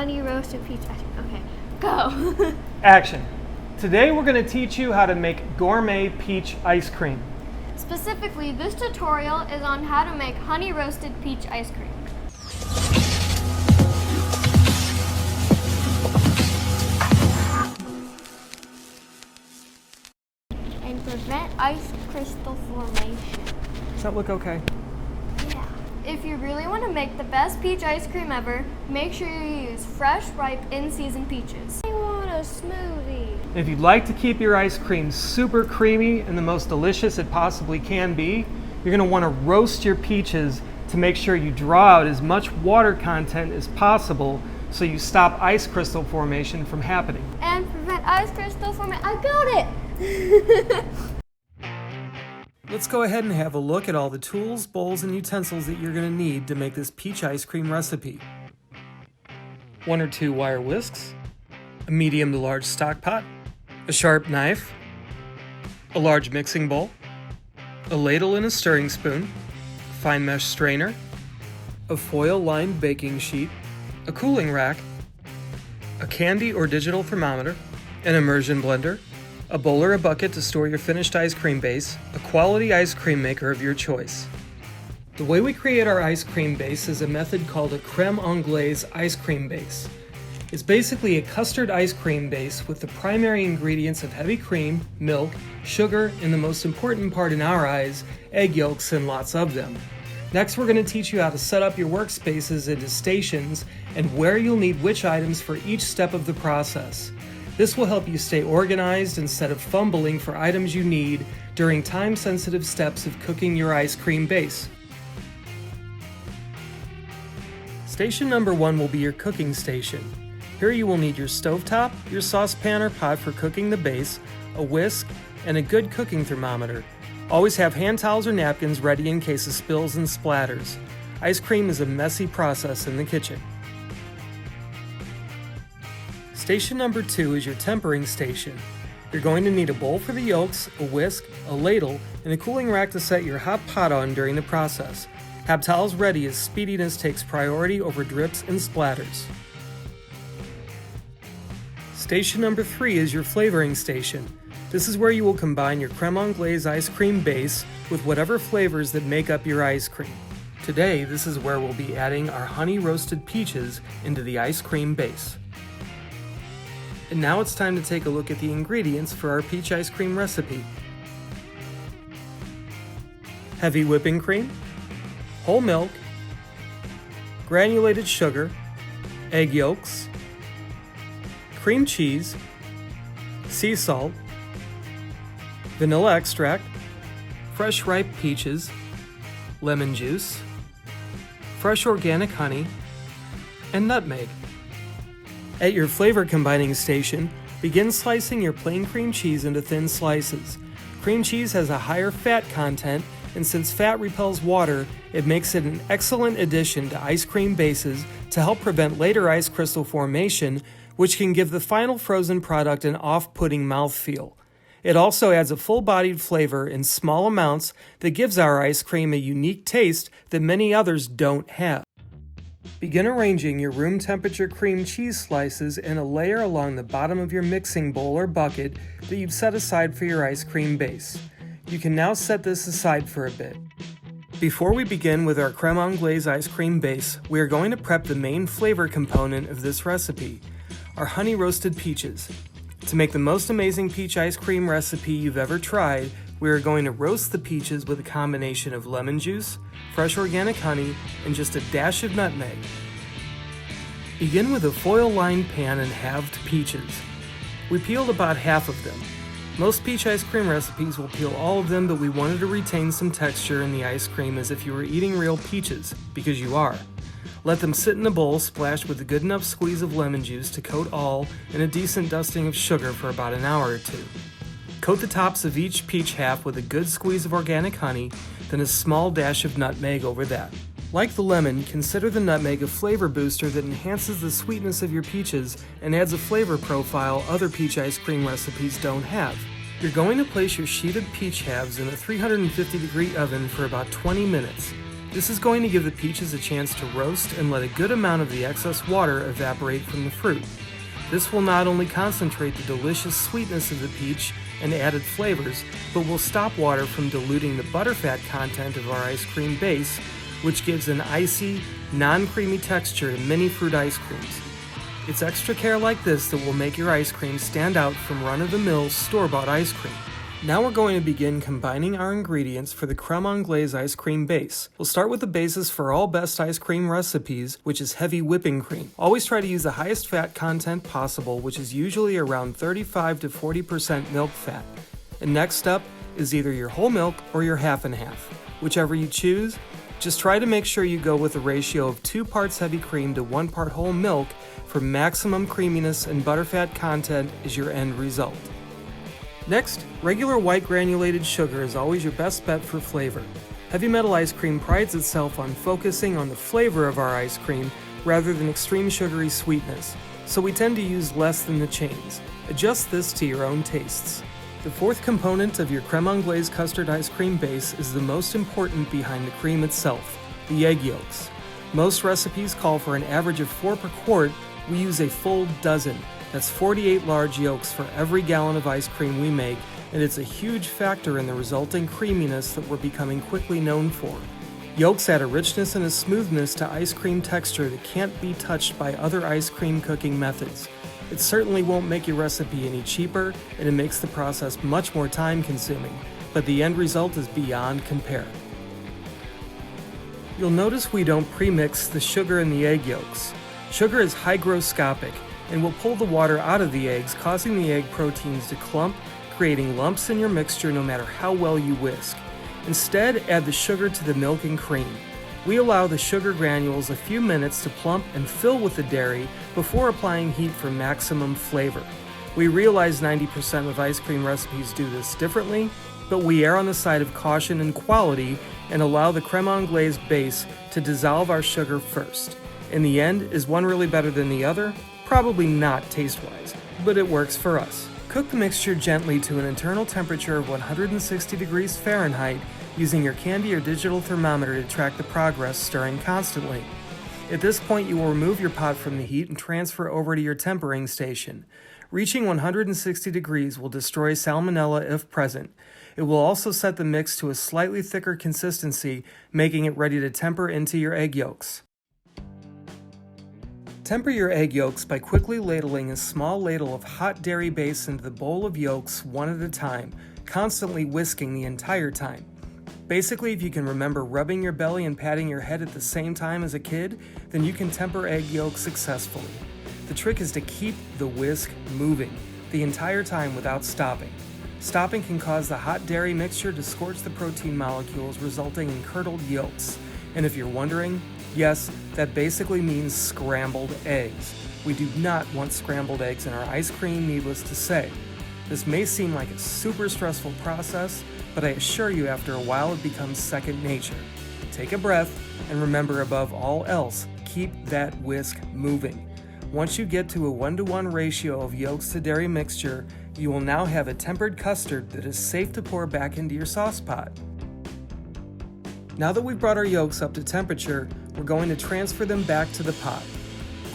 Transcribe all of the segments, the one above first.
honey roasted peach ice cream. Okay, go. Action. Today we're going to teach you how to make gourmet peach ice cream. Specifically, this tutorial is on how to make honey roasted peach ice cream. And prevent ice crystal formation. Does that look okay? Yeah. If you really want to make the best peach ice cream ever, make sure you use fresh, ripe, in-season peaches. I want a smoothie. If you'd like to keep your ice cream super creamy and the most delicious it possibly can be, you're going to want to roast your peaches to make sure you draw out as much water content as possible so you stop ice crystal formation from happening. And prevent ice crystal formation. I got it! Let's go ahead and have a look at all the tools, bowls, and utensils that you're going to need to make this peach ice cream recipe. 1 or 2 wire whisks, a medium to large stock pot, a sharp knife, a large mixing bowl, a ladle and a stirring spoon, fine mesh strainer, a foil-lined baking sheet, a cooling rack, a candy or digital thermometer, an immersion blender, a bowl or a bucket to store your finished ice cream base, a quality ice cream maker of your choice. The way we create our ice cream base is a method called a Creme anglaise ice cream base. It's basically a custard ice cream base with the primary ingredients of heavy cream, milk, sugar, and the most important part in our eyes, egg yolks and lots of them. Next, we're going to teach you how to set up your workspaces into stations and where you'll need which items for each step of the process. This will help you stay organized instead of fumbling for items you need during time-sensitive steps of cooking your ice cream base. Station number 1 will be your cooking station. Here you will need your stovetop, your saucepan or pot for cooking the base, a whisk, and a good cooking thermometer. Always have hand towels or napkins ready in case of spills and splatters. Ice cream is a messy process in the kitchen. Station number 2 is your tempering station. You're going to need a bowl for the yolks, a whisk, a ladle, and a cooling rack to set your hot pot on during the process. Have towels ready as speediness takes priority over drips and splatters. Station number 3 is your flavoring station. This is where you will combine your creme anglaise ice cream base with whatever flavors that make up your ice cream. Today, this is where we'll be adding our honey roasted peaches into the ice cream base. And now it's time to take a look at the ingredients for our peach ice cream recipe. Heavy whipping cream, whole milk, granulated sugar, egg yolks, cream cheese, sea salt, vanilla extract, fresh ripe peaches, lemon juice, fresh organic honey, and nutmeg. At your flavor combining station, begin slicing your plain cream cheese into thin slices. Cream cheese has a higher fat content, and since fat repels water, it makes it an excellent addition to ice cream bases to help prevent later ice crystal formation, which can give the final frozen product an off-putting mouthfeel. It also adds a full-bodied flavor in small amounts that gives our ice cream a unique taste that many others don't have. Begin arranging your room temperature cream cheese slices in a layer along the bottom of your mixing bowl or bucket that you've set aside for your ice cream base. You can now set this aside for a bit. Before we begin with our creme anglaise ice cream base, we are going to prep the main flavor component of this recipe, our honey roasted peaches. To make the most amazing peach ice cream recipe you've ever tried, we are going to roast the peaches with a combination of lemon juice, fresh organic honey, and just a dash of nutmeg. Begin with a foil-lined pan and halved peaches. We peeled about half of them. Most peach ice cream recipes will peel all of them, but we wanted to retain some texture in the ice cream as if you were eating real peaches, because you are. Let them sit in a bowl splashed with a good enough squeeze of lemon juice to coat all and a decent dusting of sugar for about an hour or 2. Coat the tops of each peach half with a good squeeze of organic honey, then a small dash of nutmeg over that. Like the lemon, consider the nutmeg a flavor booster that enhances the sweetness of your peaches and adds a flavor profile other peach ice cream recipes don't have. You're going to place your sheeted peach halves in a 350-degree oven for about 20 minutes. This is going to give the peaches a chance to roast and let a good amount of the excess water evaporate from the fruit. This will not only concentrate the delicious sweetness of the peach and added flavors, but will stop water from diluting the butterfat content of our ice cream base, which gives an icy, non-creamy texture to many fruit ice creams. It's extra care like this that will make your ice cream stand out from run-of-the-mill store-bought ice cream. Now we're going to begin combining our ingredients for the creme anglaise ice cream base. We'll start with the basis for all best ice cream recipes, which is heavy whipping cream. Always try to use the highest fat content possible, which is usually around 35 to 40% milk fat. And next up is either your whole milk or your half and half. Whichever you choose, just try to make sure you go with a ratio of 2 parts heavy cream to 1 part whole milk for maximum creaminess, and butterfat content is your end result. Next, regular white granulated sugar is always your best bet for flavor. Heavy metal ice cream prides itself on focusing on the flavor of our ice cream rather than extreme sugary sweetness, so we tend to use less than the chains. Adjust this to your own tastes. The fourth component of your creme anglaise custard ice cream base is the most important behind the cream itself, the egg yolks. Most recipes call for an average of 4 per quart. We use a full dozen. That's 48 large yolks for every gallon of ice cream we make, and it's a huge factor in the resulting creaminess that we're becoming quickly known for. Yolks add a richness and a smoothness to ice cream texture that can't be touched by other ice cream cooking methods. It certainly won't make your recipe any cheaper, and it makes the process much more time-consuming, but the end result is beyond compare. You'll notice we don't pre-mix the sugar and the egg yolks. Sugar is hygroscopic and will pull the water out of the eggs, causing the egg proteins to clump, creating lumps in your mixture no matter how well you whisk. Instead, add the sugar to the milk and cream. We allow the sugar granules a few minutes to plump and fill with the dairy before applying heat for maximum flavor. We realize 90% of ice cream recipes do this differently, but we err on the side of caution and quality and allow the creme anglaise base to dissolve our sugar first. In the end, is one really better than the other? Probably not taste-wise, but it works for us. Cook the mixture gently to an internal temperature of 160 degrees Fahrenheit using your candy or digital thermometer to track the progress, stirring constantly. At this point, you will remove your pot from the heat and transfer over to your tempering station. Reaching 160 degrees will destroy salmonella if present. It will also set the mix to a slightly thicker consistency, making it ready to temper into your egg yolks. Temper your egg yolks by quickly ladling a small ladle of hot dairy base into the bowl of yolks one at a time, constantly whisking the entire time. Basically, if you can remember rubbing your belly and patting your head at the same time as a kid, then you can temper egg yolks successfully. The trick is to keep the whisk moving the entire time without stopping. Stopping can cause the hot dairy mixture to scorch the protein molecules, resulting in curdled yolks. And if you're wondering, yes, that basically means scrambled eggs. We do not want scrambled eggs in our ice cream, needless to say. This may seem like a super stressful process, but I assure you after a while it becomes second nature. Take a breath and remember, above all else, keep that whisk moving. Once you get to a 1-to-1 ratio of yolks to dairy mixture, you will now have a tempered custard that is safe to pour back into your sauce pot. Now that we've brought our yolks up to temperature, we're going to transfer them back to the pot.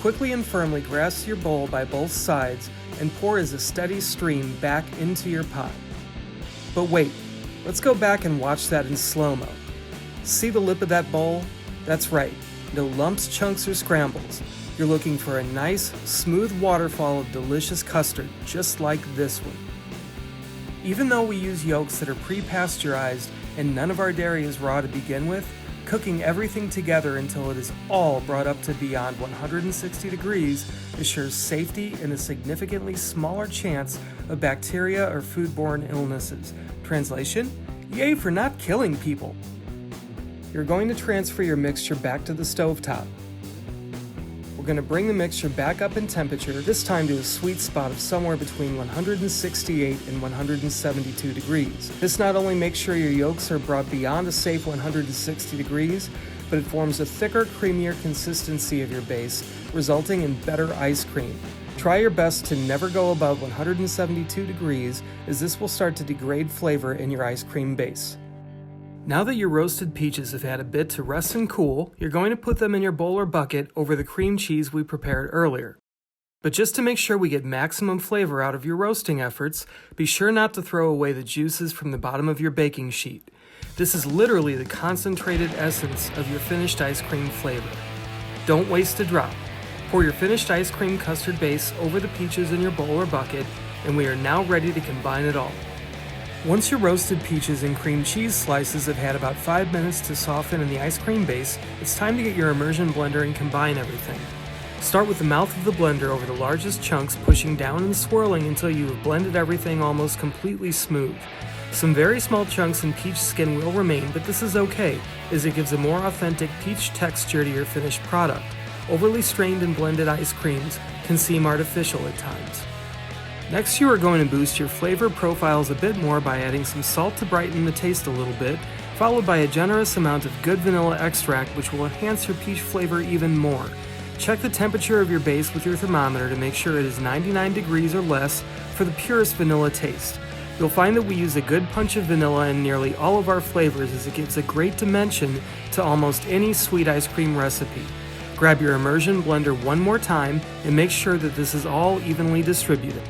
Quickly and firmly grasp your bowl by both sides and pour as a steady stream back into your pot. But wait, let's go back and watch that in slow-mo. See the lip of that bowl? That's right, no lumps, chunks, or scrambles. You're looking for a nice, smooth waterfall of delicious custard, just like this one. Even though we use yolks that are pre-pasteurized and none of our dairy is raw to begin with, cooking everything together until it is all brought up to beyond 160 degrees assures safety and a significantly smaller chance of bacteria or foodborne illnesses. Translation: yay for not killing people. You're going to transfer your mixture back to the stovetop. We're going to bring the mixture back up in temperature, this time to a sweet spot of somewhere between 168 and 172 degrees. This not only makes sure your yolks are brought beyond a safe 160 degrees, but it forms a thicker, creamier consistency of your base, resulting in better ice cream. Try your best to never go above 172 degrees, as this will start to degrade flavor in your ice cream base. Now that your roasted peaches have had a bit to rest and cool, you're going to put them in your bowl or bucket over the cream cheese we prepared earlier. But just to make sure we get maximum flavor out of your roasting efforts, be sure not to throw away the juices from the bottom of your baking sheet. This is literally the concentrated essence of your finished ice cream flavor. Don't waste a drop. Pour your finished ice cream custard base over the peaches in your bowl or bucket, and we are now ready to combine it all. Once your roasted peaches and cream cheese slices have had about 5 minutes to soften in the ice cream base, it's time to get your immersion blender and combine everything. Start with the mouth of the blender over the largest chunks, pushing down and swirling until you have blended everything almost completely smooth. Some very small chunks and peach skin will remain, but this is okay, as it gives a more authentic peach texture to your finished product. Overly strained and blended ice creams can seem artificial at times. Next, you are going to boost your flavor profiles a bit more by adding some salt to brighten the taste a little bit, followed by a generous amount of good vanilla extract, which will enhance your peach flavor even more. Check the temperature of your base with your thermometer to make sure it is 99 degrees or less for the purest vanilla taste. You'll find that we use a good punch of vanilla in nearly all of our flavors, as it gives a great dimension to almost any sweet ice cream recipe. Grab your immersion blender one more time and make sure that this is all evenly distributed.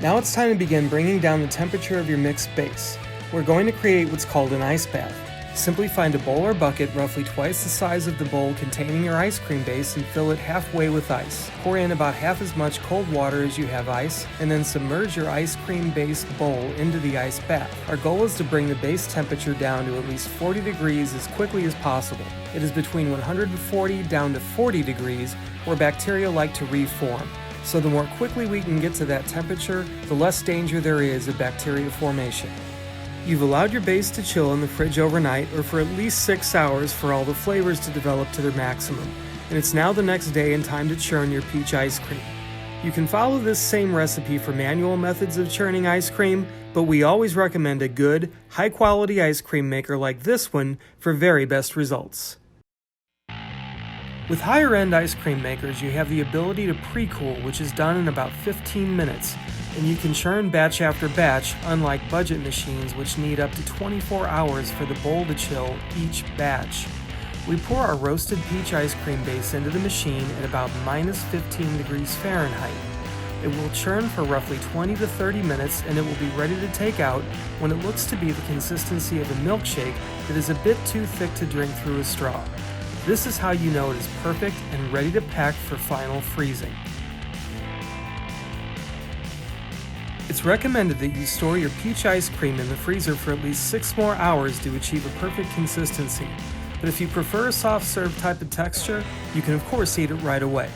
Now it's time to begin bringing down the temperature of your mixed base. We're going to create what's called an ice bath. Simply find a bowl or bucket roughly twice the size of the bowl containing your ice cream base and fill it halfway with ice. Pour in about half as much cold water as you have ice, and then submerge your ice cream base bowl into the ice bath. Our goal is to bring the base temperature down to at least 40 degrees as quickly as possible. It is between 140 down to 40 degrees where bacteria like to reform. So the more quickly we can get to that temperature, the less danger there is of bacteria formation. You've allowed your base to chill in the fridge overnight or for at least 6 hours for all the flavors to develop to their maximum, and it's now the next day and time to churn your peach ice cream. You can follow this same recipe for manual methods of churning ice cream, but we always recommend a good, high-quality ice cream maker like this one for very best results. With higher-end ice cream makers, you have the ability to pre-cool, which is done in about 15 minutes, and you can churn batch after batch, unlike budget machines which need up to 24 hours for the bowl to chill each batch. We pour our roasted peach ice cream base into the machine at about minus 15 degrees Fahrenheit. It will churn for roughly 20 to 30 minutes, and it will be ready to take out when it looks to be the consistency of a milkshake that is a bit too thick to drink through a straw. This is how you know it is perfect and ready to pack for final freezing. It's recommended that you store your peach ice cream in the freezer for at least 6 more hours to achieve a perfect consistency. But if you prefer a soft serve type of texture, you can of course eat it right away.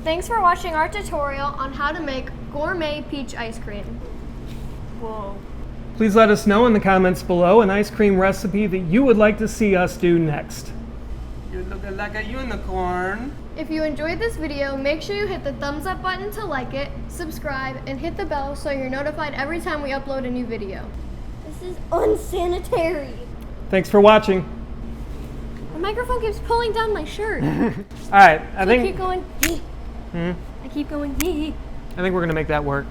Thanks for watching our tutorial on how to make gourmet peach ice cream. Whoa. Please let us know in the comments below an ice cream recipe that you would like to see us do next. You're looking like a unicorn. If you enjoyed this video, make sure you hit the thumbs up button to like it, subscribe, and hit the bell so you're notified every time we upload a new video. This is unsanitary. Thanks for watching. The microphone keeps pulling down my shirt. Alright, I think I keep going, I keep going, we're gonna make that work.